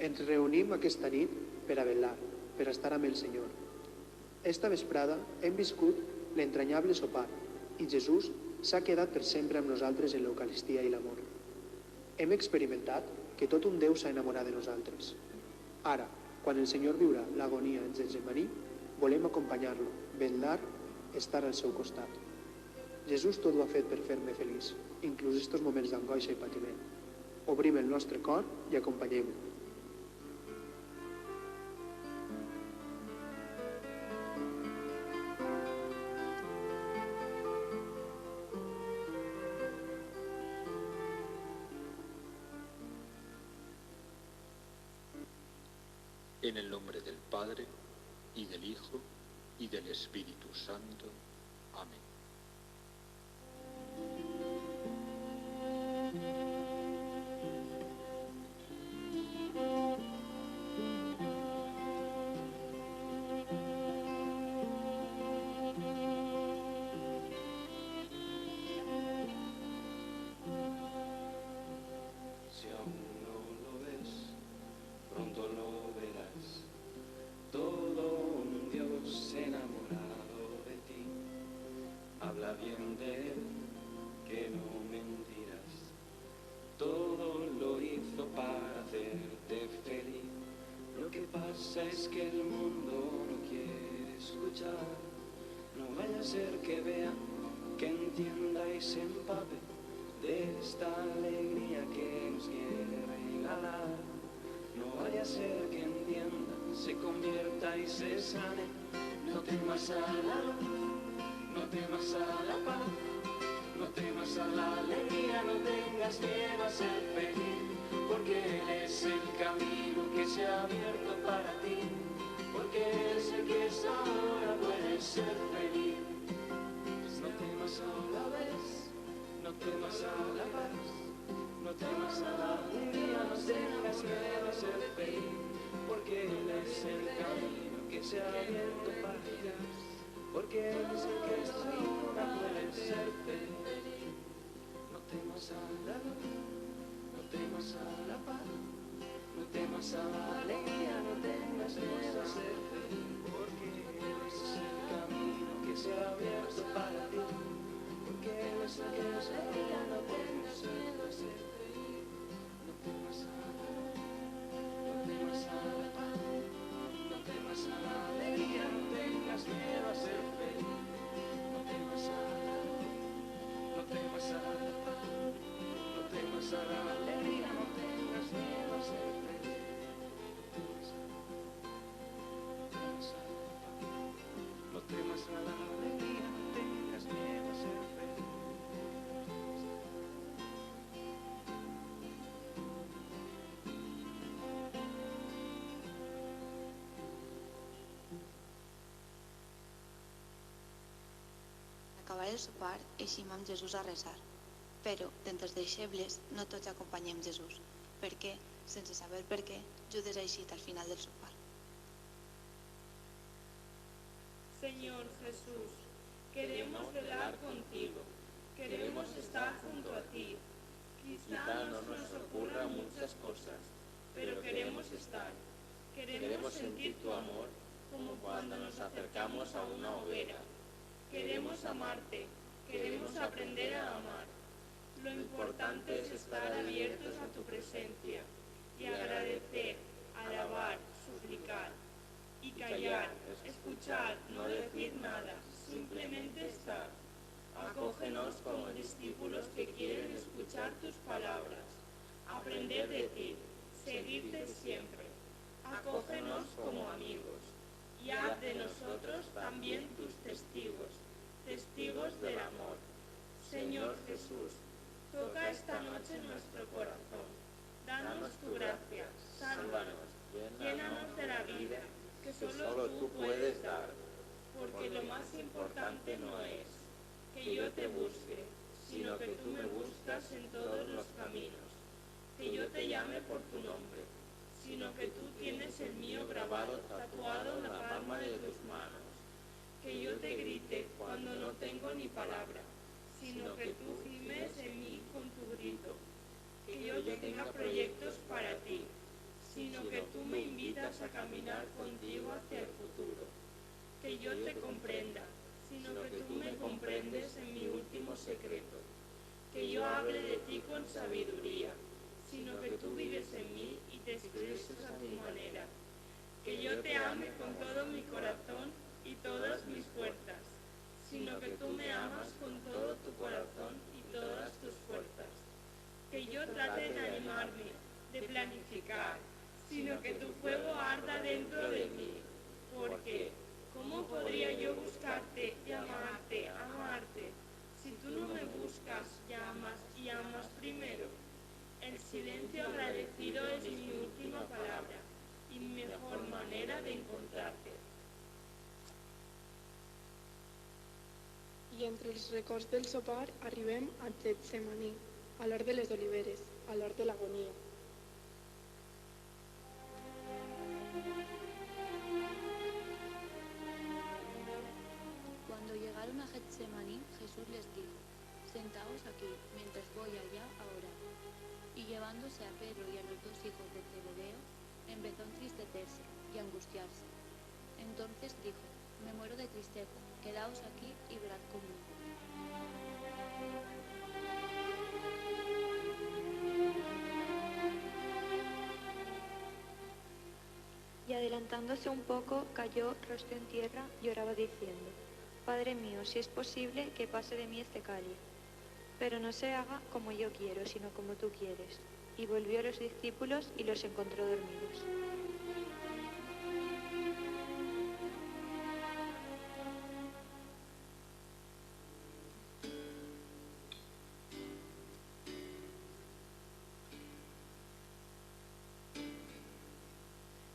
Ens reunim aquesta nit per a vetllar, per estar amb el Senyor. Esta vesprada hem viscut l'entranyable sopar i Jesús s'ha quedat per sempre amb nosaltres en l'Eucaristia i l'amor. Hem experimentat que tot un Déu s'ha enamorat de nosaltres. Ara, quan el Senyor viurà l'agonia en Getsemaní, volem acompanyar-lo, vetllar, estar al seu costat. Jesús tot ho ha fet per fer-me feliç, inclús estos moments d'angoixa i patiment. Obrim el nostre cor i acompanyem-lo. En el nombre del Padre, y del Hijo, y del Espíritu Santo. Amén. Si aún no lo ves, pronto lo verás. Todo un Dios enamorado de ti. Habla bien de él, que no mentirás. Todo lo hizo para hacerte feliz. Lo que pasa es que el mundo no quiere escuchar. No vaya a ser que vea, que entienda y se empape de esta alegría que nos quiere regalar. No vaya a ser que entienda, se convierta y se sane. No temas a la luz, no temas a la paz, no temas a la alegría, no tengas miedo a ser feliz, porque Él es el camino que se ha abierto para ti, porque Él es el que es ahora, puedes ser feliz. No temas a la vez, no temas a la paz, no temas a la alegría, no tengas miedo a ser feliz, porque Él es el camino que se ha abierto para ti, porque Él es el que es ahora, puedes ser feliz. No temas a la luz, no temas a la paz, no temas a la alegría, no tengas miedo a ser feliz, porque Él es el camino que se ha abierto para ti, porque Él es el que es ahora, no tengas miedo a ser feliz. No temas a la luz, no temas a la paz, no temas a la alegría, no tengas miedo a ser feliz. No temas a la luz, no temas a la paz, no temas a la alegría, no tengas miedo a ser feliz. No temas a la alegría, no tengas miedo a ser feliz. Acabar el sopar, eixim amb Jesús a resar. Però, d'entre els deixebles, no tots acompanyem Jesús, perquè, sense saber per què, Judes ha eixit al final del sopar. Señor Jesús, queremos velar contigo, queremos estar junto a ti. Quizá no nos ocurran muchas cosas, pero queremos estar. Queremos sentir tu amor como cuando nos acercamos a una hoguera. Queremos amarte, queremos aprender a amar. Lo importante es estar abiertos a tu presencia y agradecer, alabar, suplicar y callar, escuchar, no decir nada, simplemente estar. Acógenos como discípulos que quieren escuchar tus palabras, aprender de ti, seguirte siempre. Acógenos como amigos y haz de nosotros también tus testigos, testigos del amor. Señor Jesús, toca esta noche nuestro corazón, danos tu gracia, sálvanos, llénanos de la vida que solo tú puedes dar, porque lo más importante no es que yo te busque, sino que tú me buscas en todos los caminos, que yo te llame por tu nombre, sino que tú tienes el mío grabado, tatuado en la palma de tus manos, que yo te grite cuando no tengo ni palabra, sino que tú gimes en mí con tu grito, que yo tenga proyectos para ti, sino que tú me invitas a caminar contigo hacia el futuro. Que yo te comprenda, sino que tú me comprendes en mi último secreto. Que yo hable de ti con sabiduría, sino que tú vives en mí y te expresas a tu manera. Que yo te ame con todo mi corazón y todas mis fuerzas, sino que tú me amas con todo tu corazón y todas tus fuerzas. Que yo trate de animarme, de planificar, sino que tu fuego arda dentro de mí. Porque, ¿cómo podría yo buscarte y amarte, si tú no me buscas, llamas y amas primero? El silencio agradecido es mi última palabra y mi mejor manera de encontrarte. I entre els records del sopar arribem a Getsemaní, a l'hort de les oliveres, a l'hort de l'agonia. Cuando llegaron a Getsemaní, Jesús les dijo: Sentaos aquí, mientras voy allá a orar. Y llevándose a Pedro y a los dos hijos de Zebedeo, empezó a entristecerse y a angustiarse. Entonces dijo: Me muero de tristeza, quedaos aquí y velad conmigo. Y adelantándose un poco, cayó rostro en tierra y oraba diciendo: Padre mío, si es posible, que pase de mí este cáliz. Pero no se haga como yo quiero, sino como tú quieres. Y volvió a los discípulos y los encontró dormidos.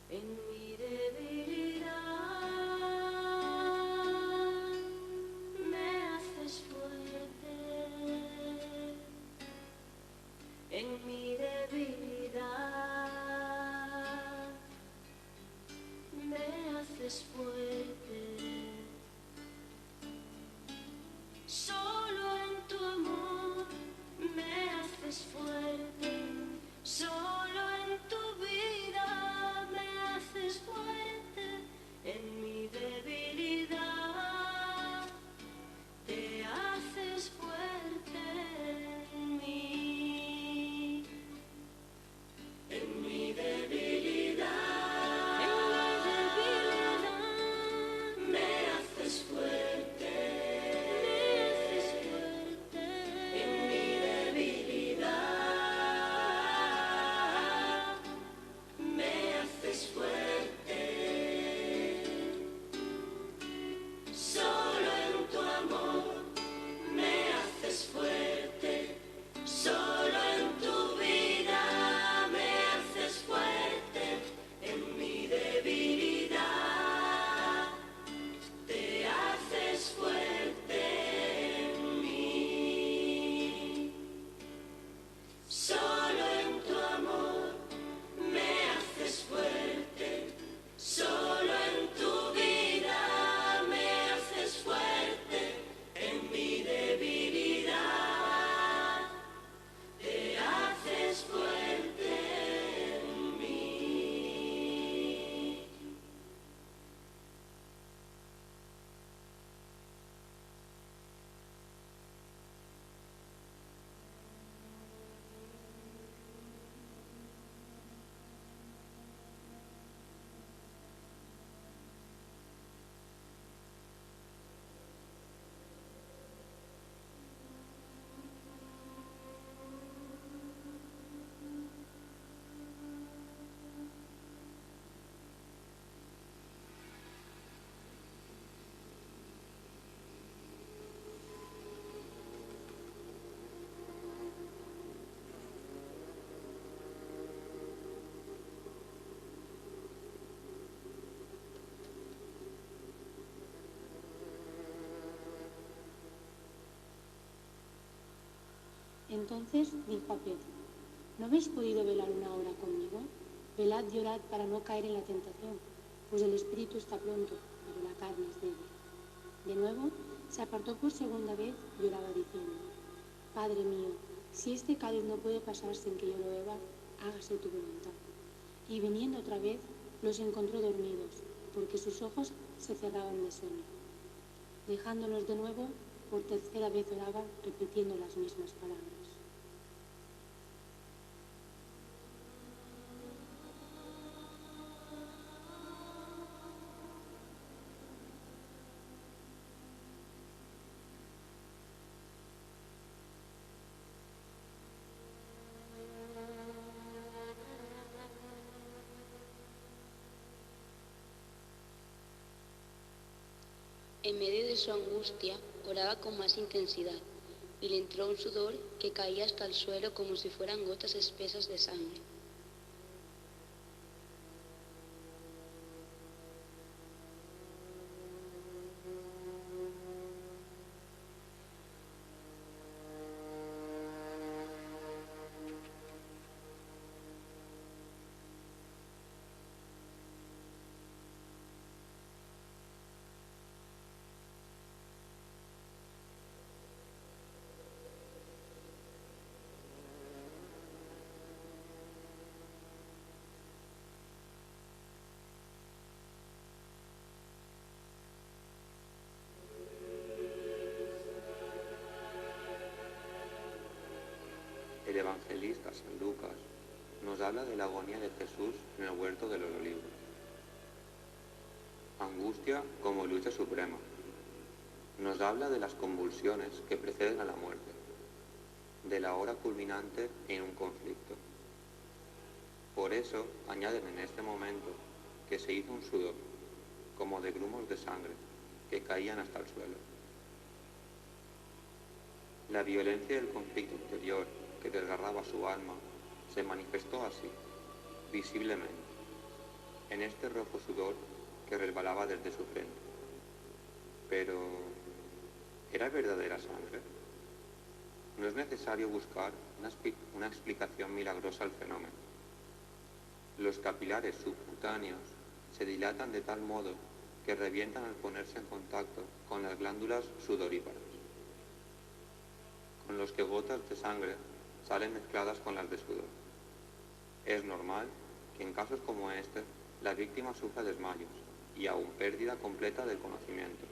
En mi debilidad me haces fuerte. En mi debilidad me haces fuerte. Solo en tu amor me haces fuerte. Solo en tu vida me haces fuerte. En mi debilidad te haces fuerte en mí. En mi debilidad me haces fuerte. Me haces fuerte. En mi debilidad me haces fuerte. Solo en tu amor me haces fuerte. Solo en tu vida me haces fuerte. En mi debilidad te haces fuerte en mí. Solo en tu amor me haces fuerte. Solo en tu vida me haces fuerte. En mi debilidad te haces fuerte en mí. Entonces dijo a Pedro: ¿No habéis podido velar una hora conmigo? Velad y orad para no caer en la tentación, pues el espíritu está pronto, pero la carne es débil. De nuevo se apartó por segunda vez y oraba diciendo: Padre mío, si este cáliz no puede pasar sin que yo lo beba, hágase tu voluntad. y viniendo otra vez los encontró dormidos, porque sus ojos se cerraban de sueño. Dejándolos de nuevo, por tercera vez oraba, repitiendo las mismas palabras. En medio de su angustia, oraba con más intensidad, y le entró un sudor que caía hasta el suelo como si fueran gotas espesas de sangre. El evangelista San Lucas nos habla de la agonía de Jesús en el huerto de los olivos. Angustia como lucha suprema. Nos habla de las convulsiones que preceden a la muerte, de la hora culminante en un conflicto. Por eso añaden en este momento que se hizo un sudor, como de grumos de sangre, que caían hasta el suelo. La violencia del conflicto interior que desgarraba su alma se manifestó así, visiblemente, en este rojo sudor que resbalaba desde su frente. Pero, ¿era verdadera sangre? No es necesario buscar una explicación milagrosa al fenómeno. Los capilares subcutáneos se dilatan de tal modo que revientan al ponerse en contacto con las glándulas sudoríparas, con los que gotas de sangre salen mezcladas con las de sudor. Es normal que en casos como este la víctima sufra desmayos y aún pérdida completa del conocimiento.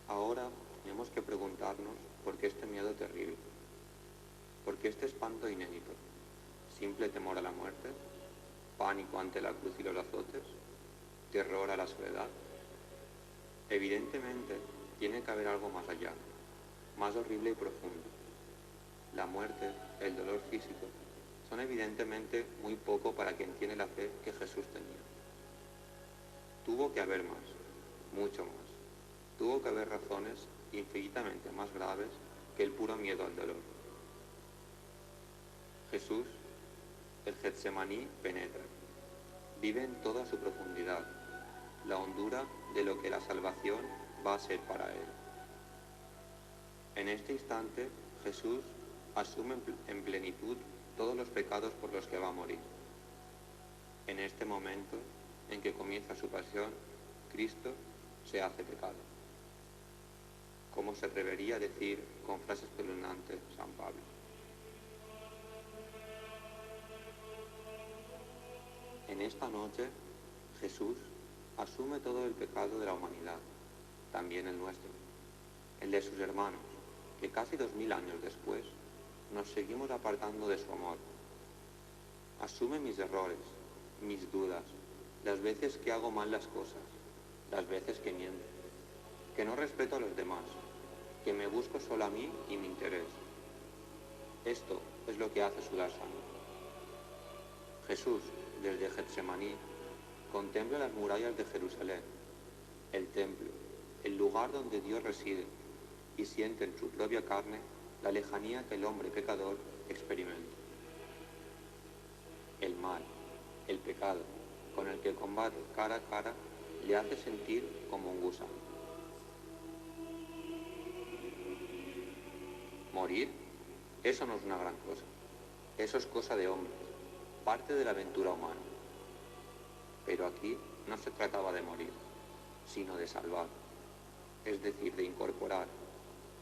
Ahora tenemos que preguntarnos por qué este miedo terrible, por qué este espanto inédito, simple temor a la muerte, pánico ante la cruz y los azotes, terror a la soledad. Evidentemente tiene que haber algo más allá, más horrible y profundo. La muerte, el dolor físico, son evidentemente muy poco para quien tiene la fe que Jesús tenía. Tuvo que haber más, mucho más. Tuvo que haber razones infinitamente más graves que el puro miedo al dolor. Jesús, el Getsemaní, penetra, vive en toda su profundidad, la hondura de lo que la salvación va a ser para él. En este instante, Jesús asume en plenitud todos los pecados por los que va a morir. En este momento en que comienza su pasión, Cristo se hace pecado. Como se atrevería a decir con frases espeluznantes San Pablo. En esta noche, Jesús asume todo el pecado de la humanidad, también el nuestro, el de sus hermanos, que casi 2000 años después nos seguimos apartando de su amor. Asume mis errores, mis dudas, las veces que hago mal las cosas, las veces que miento, que no respeto a los demás, que me busco solo a mí y mi interés. Esto es lo que hace sudar sangre. Jesús, desde Getsemaní, contempla las murallas de Jerusalén, el templo, el lugar donde Dios reside, y siente en su propia carne la lejanía que el hombre pecador experimenta. El mal, el pecado, con el que combate cara a cara, le hace sentir como un gusano. Morir, eso no es una gran cosa. Eso es cosa de hombres, parte de la aventura humana. Pero aquí no se trataba de morir, sino de salvar, es decir, de incorporar,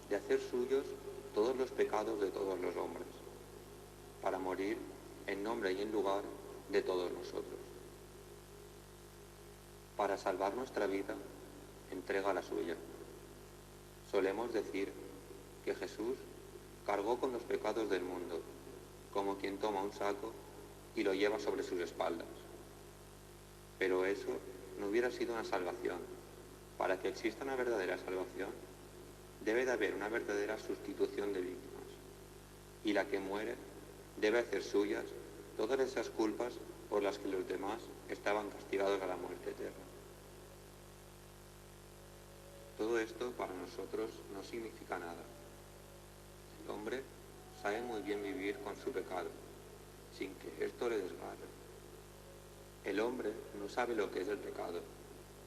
de hacer suyos todos los pecados de todos los hombres. Para morir en nombre y en lugar de todos nosotros. Para salvar nuestra vida, entrega la suya. Solemos decir que Jesús cargó con los pecados del mundo, como quien toma un saco y lo lleva sobre sus espaldas. Pero eso no hubiera sido una salvación. Para que exista una verdadera salvación, debe de haber una verdadera sustitución de víctimas. Y la que muere debe hacer suyas todas esas culpas por las que los demás estaban castigados a la muerte eterna. Todo esto para nosotros no significa nada. El hombre sabe muy bien vivir con su pecado, sin que esto le desgarre. El hombre no sabe lo que es el pecado,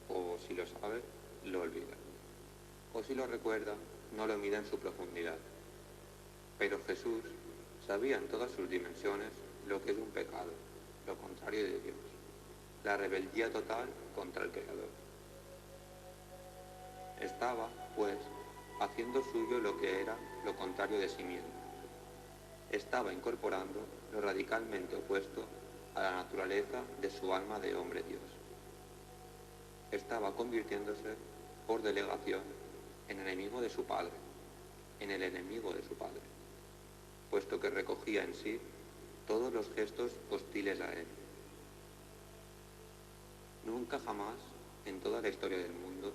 o si lo sabe, lo olvida. O si lo recuerda, no lo mira en su profundidad. Pero Jesús sabía en todas sus dimensiones lo que es un pecado, lo contrario de Dios, la rebeldía total contra el Creador. Estaba, pues, haciendo suyo lo que era lo contrario de sí mismo. Estaba incorporando lo radicalmente opuesto a la naturaleza de su alma de hombre Dios. Estaba convirtiéndose, por delegación, en enemigo de su Padre, en el enemigo de su Padre, puesto que recogía en sí todos los gestos hostiles a él. Nunca jamás, en toda la historia del mundo,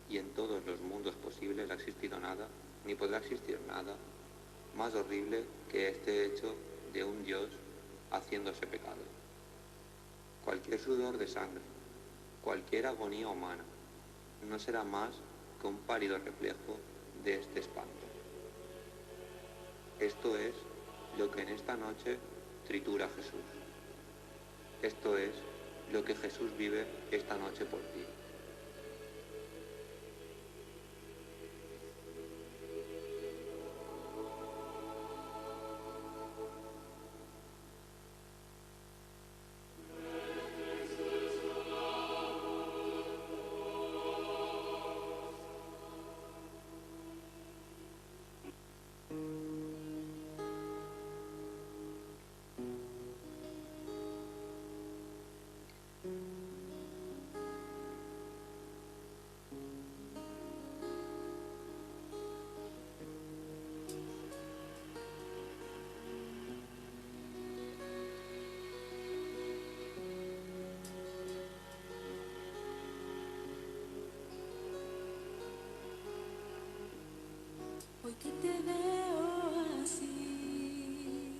y en todos los mundos posibles ha existido nada, ni podrá existir nada, más horrible que este hecho de un Dios haciéndose pecado. Cualquier sudor de sangre, cualquier agonía humana, no será más que un pálido reflejo de este espanto. Esto es lo que en esta noche tritura Jesús. Esto es lo que Jesús vive esta noche por ti. Hoy que te veo así,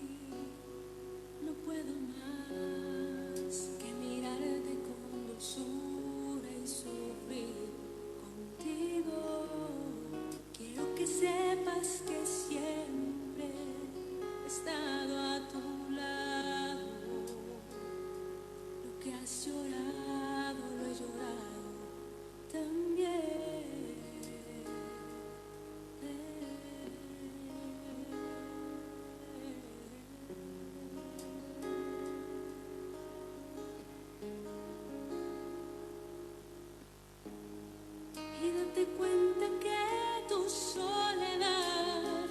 no puedo más que mirarte con dulzura y sufrir contigo. Quiero que sepas que siempre he estado a tu lado. Lo que has llorado, lo he llorado también. Y date cuenta que tu soledad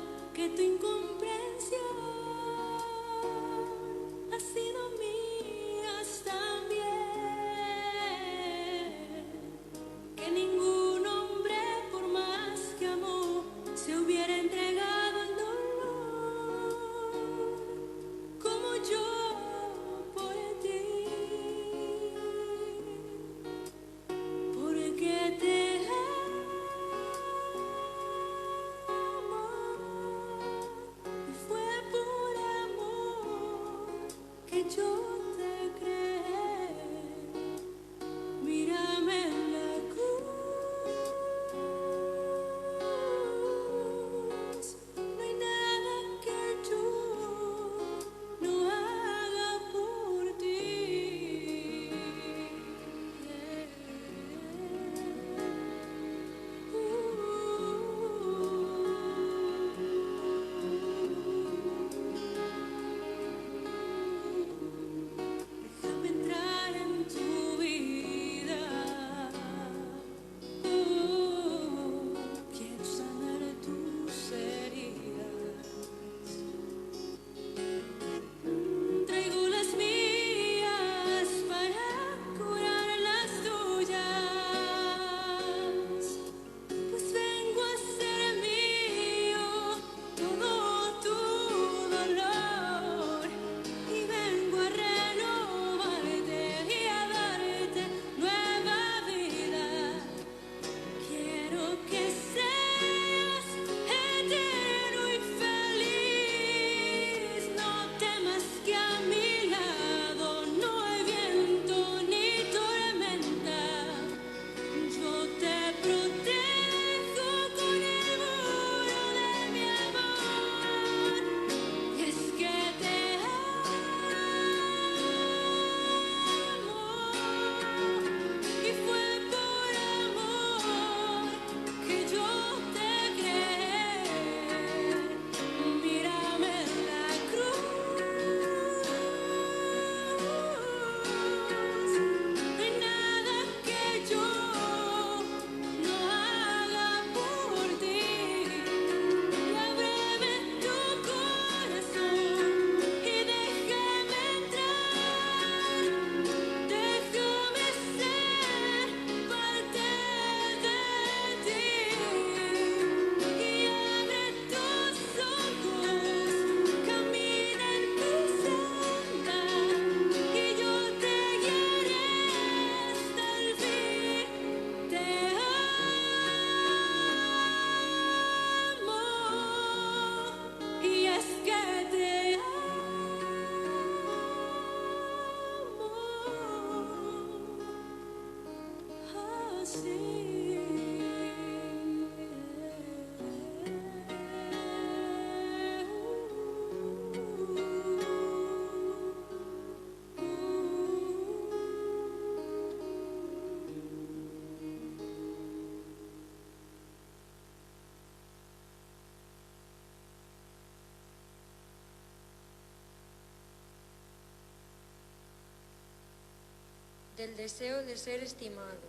del deseo de ser estimado,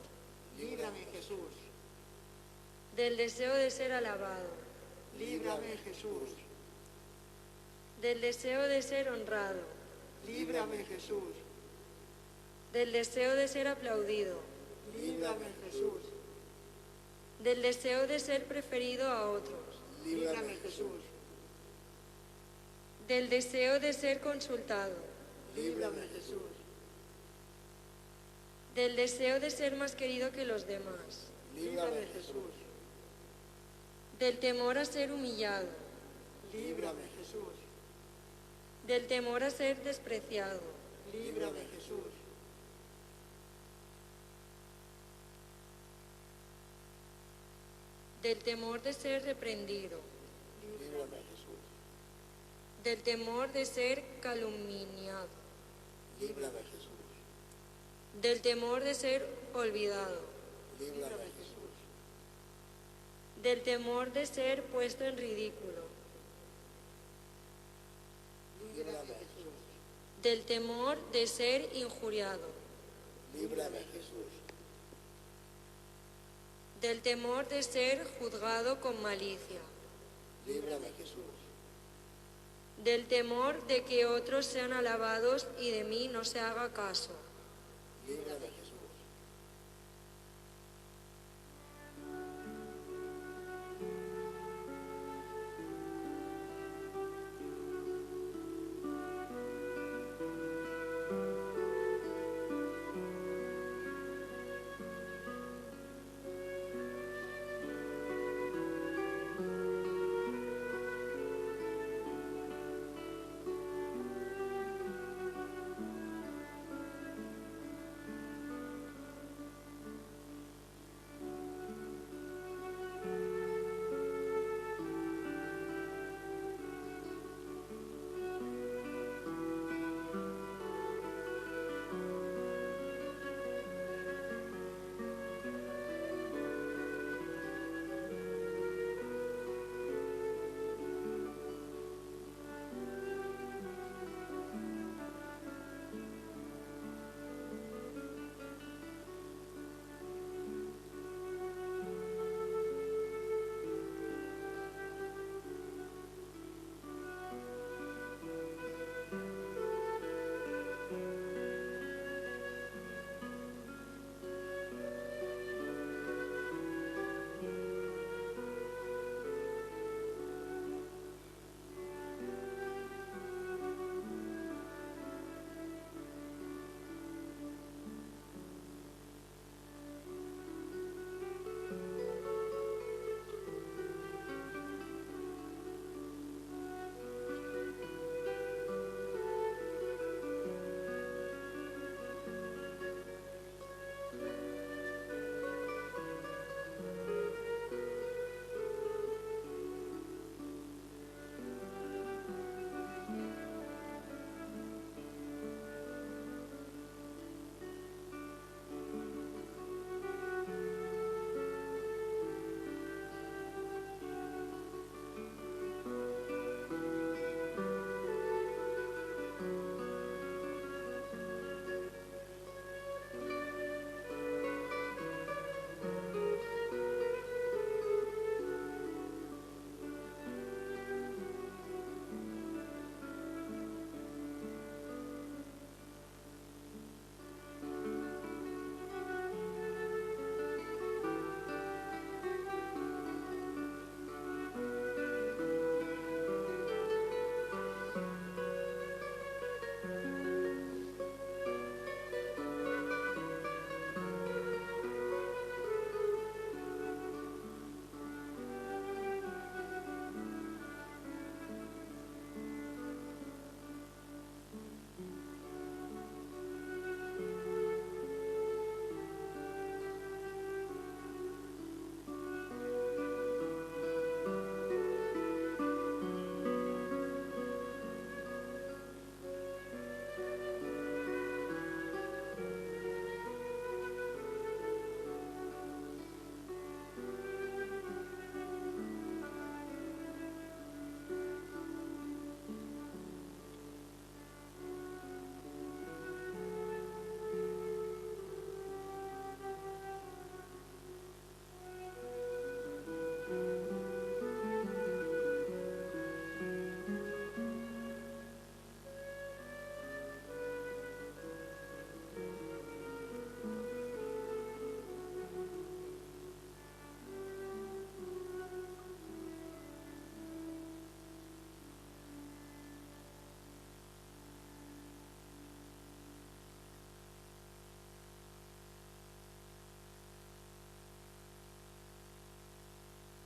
Líbrame, Jesús. del deseo de ser alabado, Líbrame, Jesús. del deseo de ser honrado, Líbrame, Jesús. del deseo de ser aplaudido, Líbrame, Jesús. del deseo de ser preferido a otros, Líbrame, Jesús. del deseo de ser consultado, Líbrame, Jesús. del deseo de ser más querido que los demás, Líbrame, Jesús. del temor a ser humillado, Líbrame, Jesús. del temor a ser despreciado, Líbrame, Jesús. del temor de ser reprendido, Líbrame, Jesús. del temor de ser calumniado, Líbrame, Jesús. del temor de ser olvidado, Líbrame, Jesús. del temor de ser puesto en ridículo, Líbrame, Jesús. del temor de ser injuriado, Líbrame, Jesús. del temor de ser juzgado con malicia, Líbrame, Jesús. del temor de que otros sean alabados y de mí no se haga caso, Líbrame, Jesús.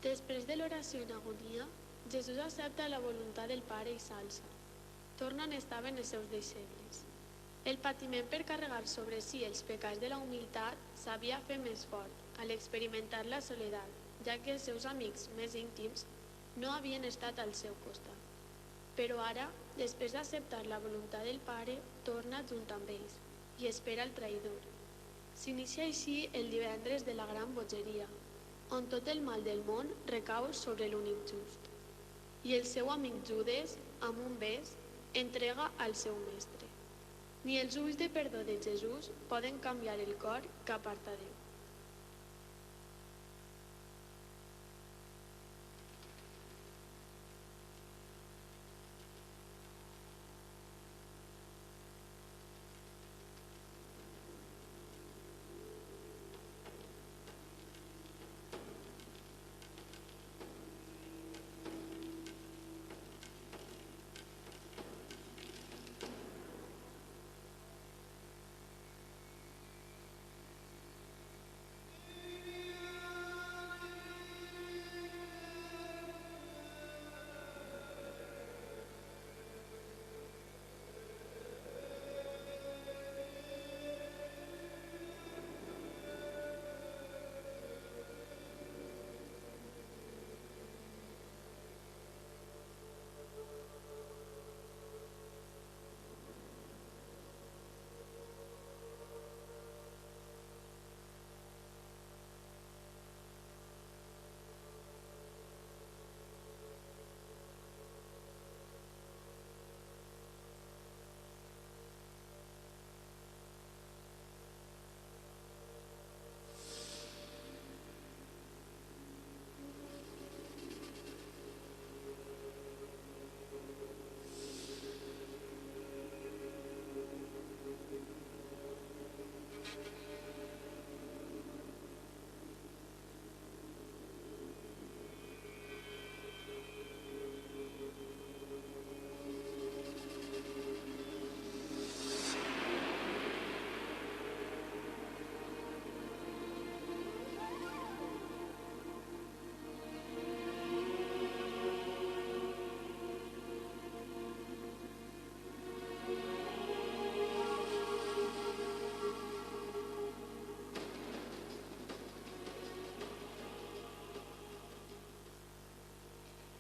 Després de l'oració en agonia, Jesús accepta la voluntat del Pare i s'alça. Torna on estaven els seus deixebles. El patiment per carregar sobre si els pecats de la humilitat s'havia fet més fort al experimentar la soledat, ja que els seus amics més íntims no havien estat al seu costat. Però ara, després d'acceptar la voluntat del Pare, torna junt amb ells i espera el traïdor. S'inicia així el divendres de la gran bogeria, on tot el mal del món recau sobre l'únic just. I el seu amic Judes, amb un bes, entrega al seu mestre. Ni els ulls de perdó de Jesús poden canviar el cor que aparta Déu.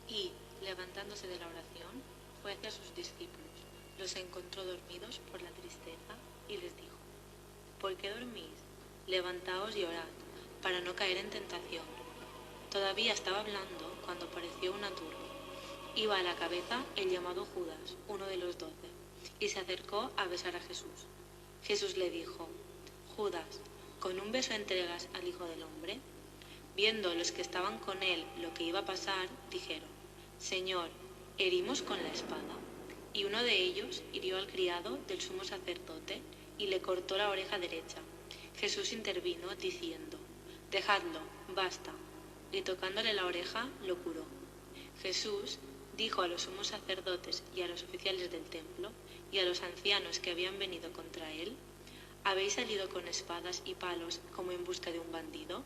Y, levantándose de la oración, fue hacia sus discípulos, los encontró dormidos por la tristeza y les dijo: ¿Por qué dormís? Levantaos y orad, para no caer en tentación. Todavía estaba hablando cuando apareció una turba. Iba a la cabeza el llamado Judas, uno de los 12, y se acercó a besar a Jesús. Jesús le dijo: Judas, ¿con un beso entregas al Hijo del Hombre? Viendo los que estaban con él lo que iba a pasar, dijeron: Señor, ¿herimos con la espada? Y uno de ellos hirió al criado del sumo sacerdote y le cortó la oreja derecha. Jesús intervino diciendo: Dejadlo, basta. Y tocándole la oreja, lo curó. Jesús dijo a los sumos sacerdotes y a los oficiales del templo y a los ancianos que habían venido contra él: ¿Habéis salido con espadas y palos como en busca de un bandido?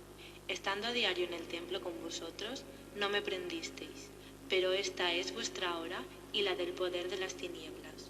Estando a diario en el templo con vosotros, no me prendisteis, pero esta es vuestra hora y la del poder de las tinieblas.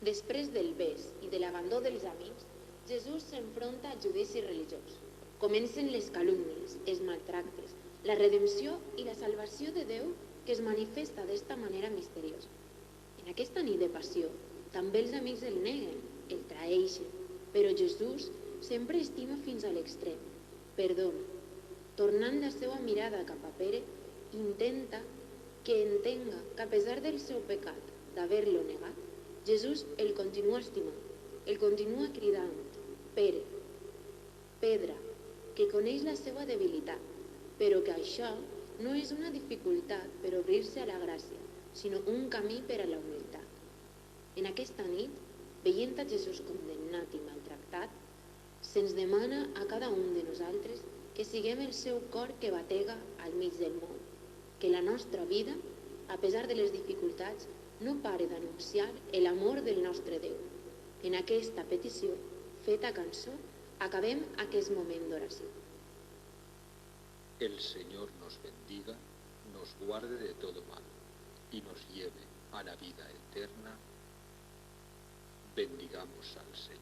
Després del bes i de l'abandó dels amics, Jesús s'enfronta al judici religiós. Comencen les calúmnies, els maltractes, la redempció i la salvació de Déu que es manifesta d'esta manera misteriosa. En aquesta nit de passió, també els amics el neguen, el traeixen, però Jesús sempre estima fins a l'extrem, perdona. Tornant la seva mirada cap a Pere, intenta que entenga que a pesar del seu pecat d'haver-lo negat, Jesús el continua estimant, el continua cridant, Pere, pedra, que coneix la seva debilitat, però que això no és una dificultat per obrir-se a la gràcia, sinó un camí per a la humilitat. En aquesta nit, veient a Jesús condemnat i maltractat, se'ns demana a cada un de nosaltres que siguem el seu cor que batega al mig del món, que la nostra vida, a pesar de les dificultats, no pare d'anunciar l'amor del nostre Déu. En aquesta petició, feta cançó, acabem aquest moment d'oració. El Señor nos bendiga, nos guarde de todo mal y nos lleve a la vida eterna. Bendigamos al Señor.